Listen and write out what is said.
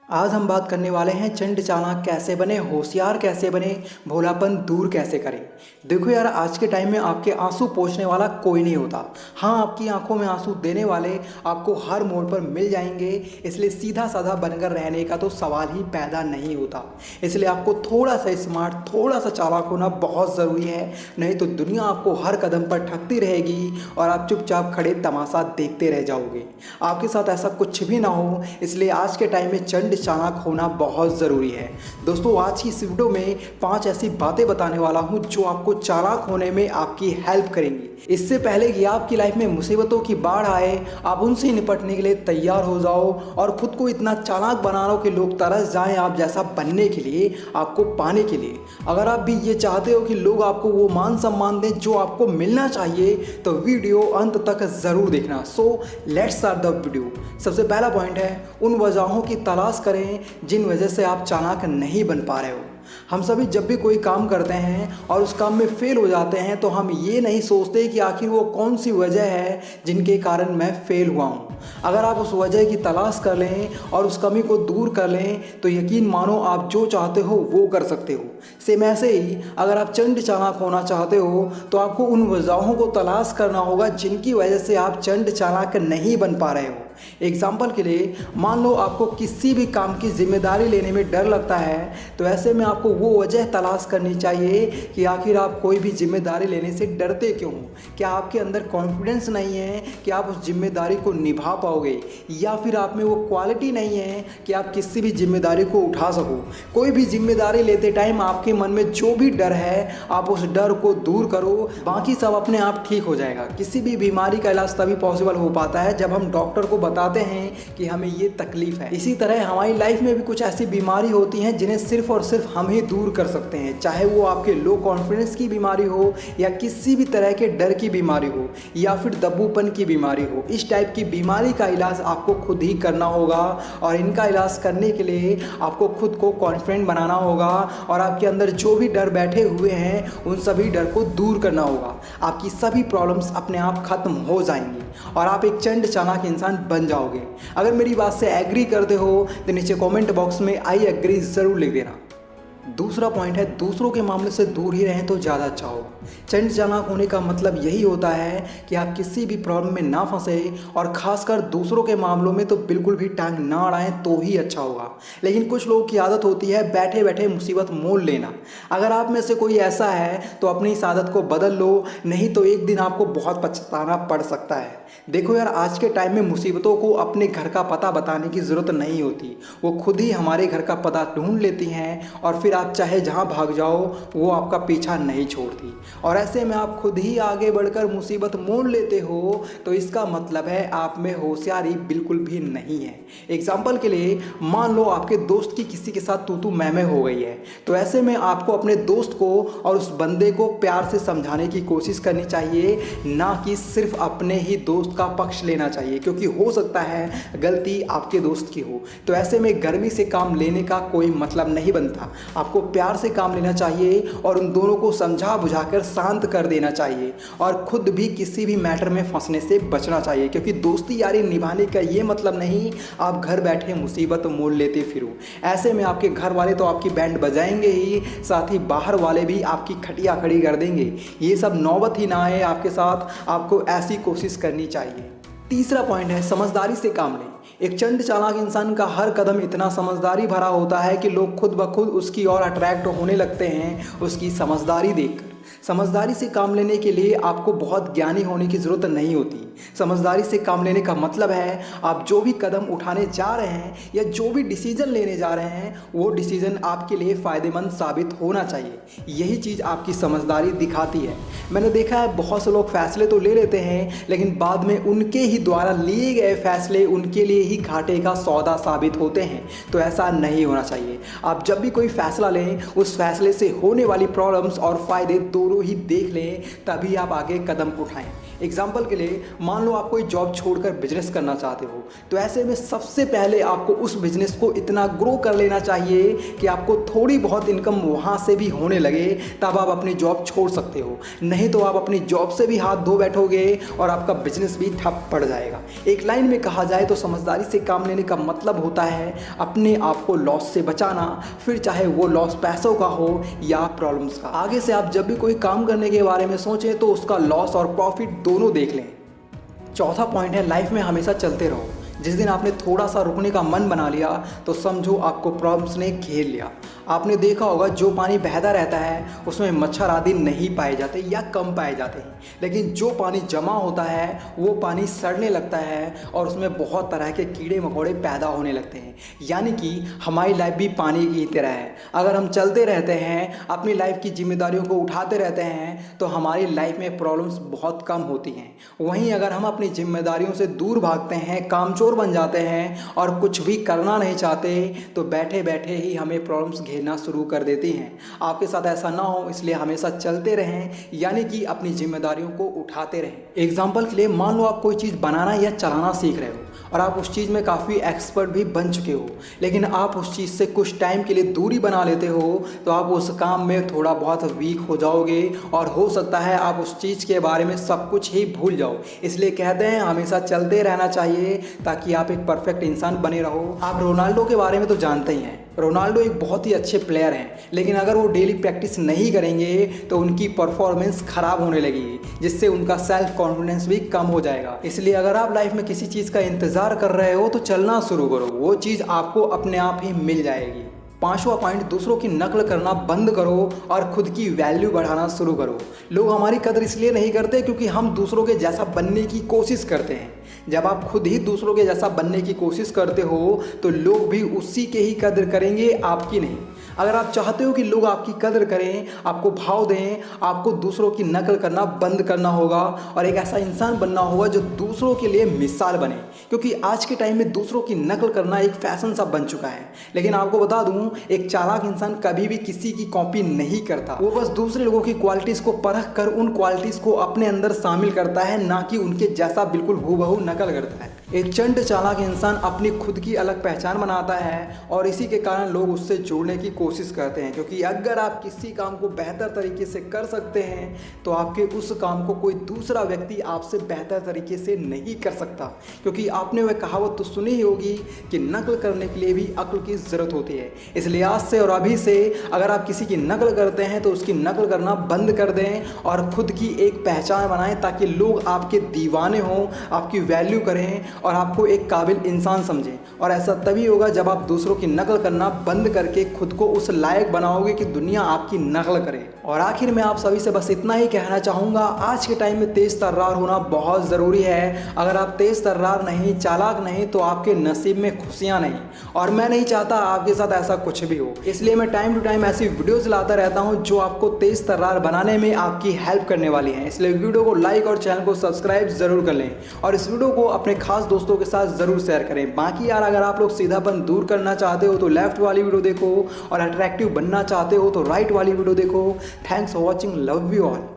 आज हम बात करने वाले हैं चंड चालाक कैसे बने, होशियार कैसे बने, भोलापन दूर कैसे करें। देखो यार, आज के टाइम में आपके आंसू पोंछने वाला कोई नहीं होता। हाँ, आपकी आंखों में आंसू देने वाले आपको हर मोड़ पर मिल जाएंगे, इसलिए सीधा साधा बनकर रहने का तो सवाल ही पैदा नहीं होता। इसलिए आपको थोड़ा सा स्मार्ट, थोड़ा सा चालाक होना बहुत ज़रूरी है, नहीं तो दुनिया आपको हर कदम पर ठगती रहेगी और आप चुपचाप खड़े तमाशा देखते रह जाओगे। आपके साथ ऐसा कुछ भी ना हो, इसलिए आज के टाइम में चंड चालाक होना बहुत ज़रूरी है। दोस्तों, आज की इस वीडियो में 5 ऐसी बातें बताने वाला हूं जो आपको चालाक होने में आपकी हेल्प करेंगी। इससे पहले कि आपकी लाइफ में मुसीबतों की बाढ़ आए, आप उनसे निपटने के लिए तैयार हो जाओ और खुद को इतना चालाक बना लो कि लोग तरस जाएं आप जैसा बनने के लिए, आपको पाने के लिए। अगर आप भी ये चाहते हो कि लोग आपको वो मान सम्मान दें जो आपको मिलना चाहिए, तो वीडियो अंत तक ज़रूर देखना। So let's start the video. सबसे पहला पॉइंट है, उन वजहों की तलाश करें जिन वजह से आप चालाक नहीं बन पा रहे हो। हम सभी जब भी कोई काम करते हैं और उस काम में फेल हो जाते हैं, तो हम ये नहीं सोचते कि आखिर वो कौन सी वजह है जिनके कारण मैं फेल हुआ हूँ। अगर आप उस वजह की तलाश कर लें और उस कमी को दूर कर लें, तो यकीन मानो आप जो चाहते हो वो कर सकते हो। सेम ऐसे ही अगर आप चंड चालाक होना चाहते हो, तो आपको उन वजहों को तलाश करना होगा जिनकी वजह से आप चंड चालाक नहीं बन पा रहे हो। एग्जाम्पल के लिए, मान लो आपको किसी भी काम की जिम्मेदारी लेने में डर लगता है, तो ऐसे में आपको वो वजह तलाश करनी चाहिए कि आखिर आप कोई भी जिम्मेदारी लेने से डरते क्यों हो। क्या आपके अंदर कॉन्फिडेंस नहीं है कि आप उस जिम्मेदारी को निभा पाओगे, या फिर आप में वो क्वालिटी नहीं है कि आप किसी भी जिम्मेदारी को उठा सको। कोई भी जिम्मेदारी लेते टाइम आपके मन में जो भी डर है, आप उस डर को दूर करो, बाकी सब अपने आप ठीक हो जाएगा। किसी भी बीमारी का इलाज तभी पॉसिबल हो पाता है जब हम डॉक्टर को बताते हैं कि हमें ये तकलीफ है। इसी तरह हमारी लाइफ में भी कुछ ऐसी बीमारी होती हैं जिन्हें सिर्फ और सिर्फ हम ही दूर कर सकते हैं, चाहे वो आपके लो कॉन्फिडेंस की बीमारी हो, या किसी भी तरह के डर की बीमारी हो, या फिर दब्बूपन की बीमारी हो। इस टाइप की बीमारी का इलाज आपको खुद ही करना होगा, और इनका इलाज करने के लिए आपको खुद को कॉन्फिडेंट बनाना होगा और आपके अंदर जो भी डर बैठे हुए हैं उन सभी डर को दूर करना होगा। आपकी सभी प्रॉब्लम्स अपने आप खत्म हो जाएंगी और आप एक चंड चालाक इंसान बन जाओगे। अगर मेरी बात से एग्री करते हो तो नीचे कमेंट बॉक्स में आई एग्री ज़रूर लिख देना। दूसरा पॉइंट है, दूसरों के मामले से दूर ही रहें तो ज़्यादा अच्छा होगा। चंड चालाक होने का मतलब यही होता है कि आप किसी भी प्रॉब्लम में ना फंसे, और ख़ासकर दूसरों के मामलों में तो बिल्कुल भी टांग ना अड़ाएं तो ही अच्छा होगा। लेकिन कुछ लोगों की आदत होती है बैठे बैठे मुसीबत मोल लेना। अगर आप में से कोई ऐसा है तो अपनी इस आदत को बदल लो, नहीं तो एक दिन आपको बहुत पछताना पड़ सकता है। देखो यार, आज के टाइम में मुसीबतों को अपने घर का पता बताने की ज़रूरत नहीं होती, वो खुद ही हमारे घर का पता ढूंढ लेती हैं, और फिर आप चाहे जहां भाग जाओ वो आपका पीछा नहीं छोड़ती। और ऐसे में आप खुद ही आगे बढ़कर मुसीबत मोल लेते हो, तो इसका मतलब है आप में होशियारी बिल्कुल भी नहीं है। एग्जाम्पल के लिए, मान लो आपके दोस्त की किसी के साथ तू मैं हो गई है, तो ऐसे में आपको अपने दोस्त को और उस बंदे को प्यार से समझाने की कोशिश करनी चाहिए, ना कि सिर्फ अपने ही दोस्त का पक्ष लेना चाहिए, क्योंकि हो सकता है गलती आपके दोस्त की हो। तो ऐसे में गर्मी से काम लेने का कोई मतलब नहीं बनता। आपको प्यार से काम लेना चाहिए और उन दोनों को समझा बुझाकर शांत कर देना चाहिए, और खुद भी किसी भी मैटर में फंसने से बचना चाहिए, क्योंकि दोस्ती यारी निभाने का ये मतलब नहीं आप घर बैठे मुसीबत मोल लेते फिरो। ऐसे में आपके घर वाले तो आपकी बैंड बजाएंगे ही, साथ ही बाहर वाले भी आपकी खटिया खड़ी कर देंगे। ये सब नौबत ही ना आए आपके साथ, आपको ऐसी कोशिश करनी चाहिए। तीसरा पॉइंट है, समझदारी से काम लें। एक चंड चालाक इंसान का हर कदम इतना समझदारी भरा होता है कि लोग खुद ब खुद उसकी ओर अट्रैक्ट होने लगते हैं उसकी समझदारी देखकर। समझदारी से काम लेने के लिए आपको बहुत ज्ञानी होने की ज़रूरत नहीं होती। समझदारी से काम लेने का मतलब है आप जो भी कदम उठाने जा रहे हैं या जो भी डिसीजन लेने जा रहे हैं, वो डिसीजन आपके लिए फ़ायदेमंद साबित होना चाहिए। यही चीज़ आपकी समझदारी दिखाती है। मैंने देखा है बहुत से लोग फैसले तो ले लेते हैं, लेकिन बाद में उनके ही द्वारा लिए गए फैसले उनके लिए ही घाटे का सौदा साबित होते हैं। तो ऐसा नहीं होना चाहिए। आप जब भी कोई फैसला लें, उस फैसले से होने वाली प्रॉब्लम्स और फ़ायदे दोनों ही देख लें, तभी आप आगे कदम उठाएं। एग्जाम्पल के लिए, मान लो आप कोई जॉब छोड़कर बिजनेस करना चाहते हो, तो ऐसे में सबसे पहले आपको उस बिजनेस को इतना ग्रो कर लेना चाहिए कि आपको थोड़ी बहुत इनकम वहाँ से भी होने लगे, तब आप अपनी जॉब छोड़ सकते हो। नहीं तो आप अपनी जॉब से भी हाथ धो बैठोगे और आपका बिजनेस भी ठप पड़ जाएगा। एक लाइन में कहा जाए तो समझदारी से काम लेने का मतलब होता है अपने आप को लॉस से बचाना, फिर चाहे वो लॉस पैसों का हो या प्रॉब्लम्स का। आगे से आप जब भी कोई काम करने के बारे में सोचें तो उसका लॉस और प्रॉफिट दोनों देख लें। चौथा पॉइंट है लाइफ में हमेशा चलते रहो। जिस दिन आपने थोड़ा सा रुकने का मन बना लिया तो समझो आपको प्रॉब्लम्स ने घेर लिया। आपने देखा होगा जो पानी बहता रहता है उसमें मच्छर आदि नहीं पाए जाते या कम पाए जाते हैं, लेकिन जो पानी जमा होता है वो पानी सड़ने लगता है और उसमें बहुत तरह के कीड़े मकोड़े पैदा होने लगते हैं। यानी कि हमारी लाइफ भी पानी की तरह है। अगर हम चलते रहते हैं, अपनी लाइफ की जिम्मेदारियों को उठाते रहते हैं तो हमारी लाइफ में प्रॉब्लम्स बहुत कम होती हैं। वहीं अगर हम अपनी जिम्मेदारियों से दूर भागते हैं, कामचोर बन जाते हैं और कुछ भी करना नहीं चाहते तो बैठे बैठे ही हमें प्रॉब्लम्स घेरना शुरू कर देती हैं। आपके साथ ऐसा ना हो इसलिए हमेशा चलते रहें, यानी कि अपनी जिम्मेदारियों को उठाते रहें। एग्जाम्पल के लिए मान लो आप कोई चीज़ बनाना या चलाना सीख रहे हो और आप उस चीज़ में काफ़ी एक्सपर्ट भी बन चुके हो, लेकिन आप उस चीज़ से कुछ टाइम के लिए दूरी बना लेते हो तो आप उस काम में थोड़ा बहुत वीक हो जाओगे और हो सकता है आप उस चीज़ के बारे में सब कुछ ही भूल जाओ। इसलिए कहते हैं हमेशा चलते रहना चाहिए ताकि आप एक परफेक्ट इंसान बने रहो। आप रोनाल्डो के बारे में तो जानते ही हैं। रोनाल्डो एक बहुत ही अच्छे प्लेयर हैं, लेकिन अगर वो डेली प्रैक्टिस नहीं करेंगे तो उनकी परफॉर्मेंस खराब होने लगेगी, जिससे उनका सेल्फ कॉन्फिडेंस भी कम हो जाएगा। इसलिए अगर आप लाइफ में किसी चीज़ का इंतज़ार कर रहे हो तो चलना शुरू करो, वो चीज़ आपको अपने आप ही मिल जाएगी। पांचवा पॉइंट, दूसरों की नकल करना बंद करो और खुद की वैल्यू बढ़ाना शुरू करो। लोग हमारी कदर इसलिए नहीं करते क्योंकि हम दूसरों के जैसा बनने की कोशिश करते हैं। जब आप खुद ही दूसरों के जैसा बनने की कोशिश करते हो तो लोग भी उसी के ही कदर करेंगे, आपकी नहीं। अगर आप चाहते हो कि लोग आपकी कदर करें, आपको भाव दें, आपको दूसरों की नकल करना बंद करना होगा और एक ऐसा इंसान बनना होगा जो दूसरों के लिए मिसाल बने। क्योंकि आज के टाइम में दूसरों की नकल करना एक फैशन सा बन चुका है। लेकिन आपको बता दूं, एक चालाक इंसान कभी भी किसी की कॉपी नहीं करता। वो बस दूसरे लोगों की क्वालिटीज़ को परख कर उन क्वालिटीज़ को अपने अंदर शामिल करता है, ना कि उनके जैसा बिल्कुल हूबहू नकल करता है। एक चंड चालाक इंसान अपनी खुद की अलग पहचान बनाता है और इसी के कारण लोग उससे जुड़ने की कोशिश करते हैं। क्योंकि अगर आप किसी काम को बेहतर तरीके से कर सकते हैं तो आपके उस काम को कोई दूसरा व्यक्ति आपसे बेहतर तरीके से नहीं कर सकता। क्योंकि आपने वह कहावत तो सुनी ही होगी कि नकल करने के लिए भी अक्ल की ज़रूरत होती है। इसलिए आज से और अभी से अगर आप किसी की नकल करते हैं तो उसकी नकल करना बंद कर दें और खुद की एक पहचान बनाएं, ताकि लोग आपके दीवाने हों, आपकी वैल्यू करें और आपको एक काबिल इंसान समझें। और ऐसा तभी होगा जब आप दूसरों की नकल करना बंद करके खुद को उस लायक बनाओगे कि दुनिया आपकी नकल करे। और आखिर में आप सभी से बस इतना ही कहना चाहूँगा, आज के टाइम में तेज़ तर्रार होना बहुत ज़रूरी है। अगर आप तेज़ तर्रार नहीं, चालाक नहीं, तो आपके नसीब में खुशियाँ नहीं। और मैं नहीं चाहता आपके साथ ऐसा कुछ भी हो, इसलिए मैं टाइम टू टाइम ऐसी वीडियोज़ लाता रहता हूँ जो आपको तेज़ तर्रार बनाने में आपकी हेल्प करने वाली हैं। इसलिए वीडियो को लाइक और चैनल को सब्सक्राइब ज़रूर कर लें और इस वीडियो को अपने खास दोस्तों के साथ ज़रूर शेयर करें। बाकी यार, अगर आप लोग सीधापन दूर करना चाहते हो तो लेफ्ट वाली वीडियो देखो और अट्रैक्टिव बनना चाहते हो तो राइट वाली वीडियो देखो। Thanks for watching, love you all.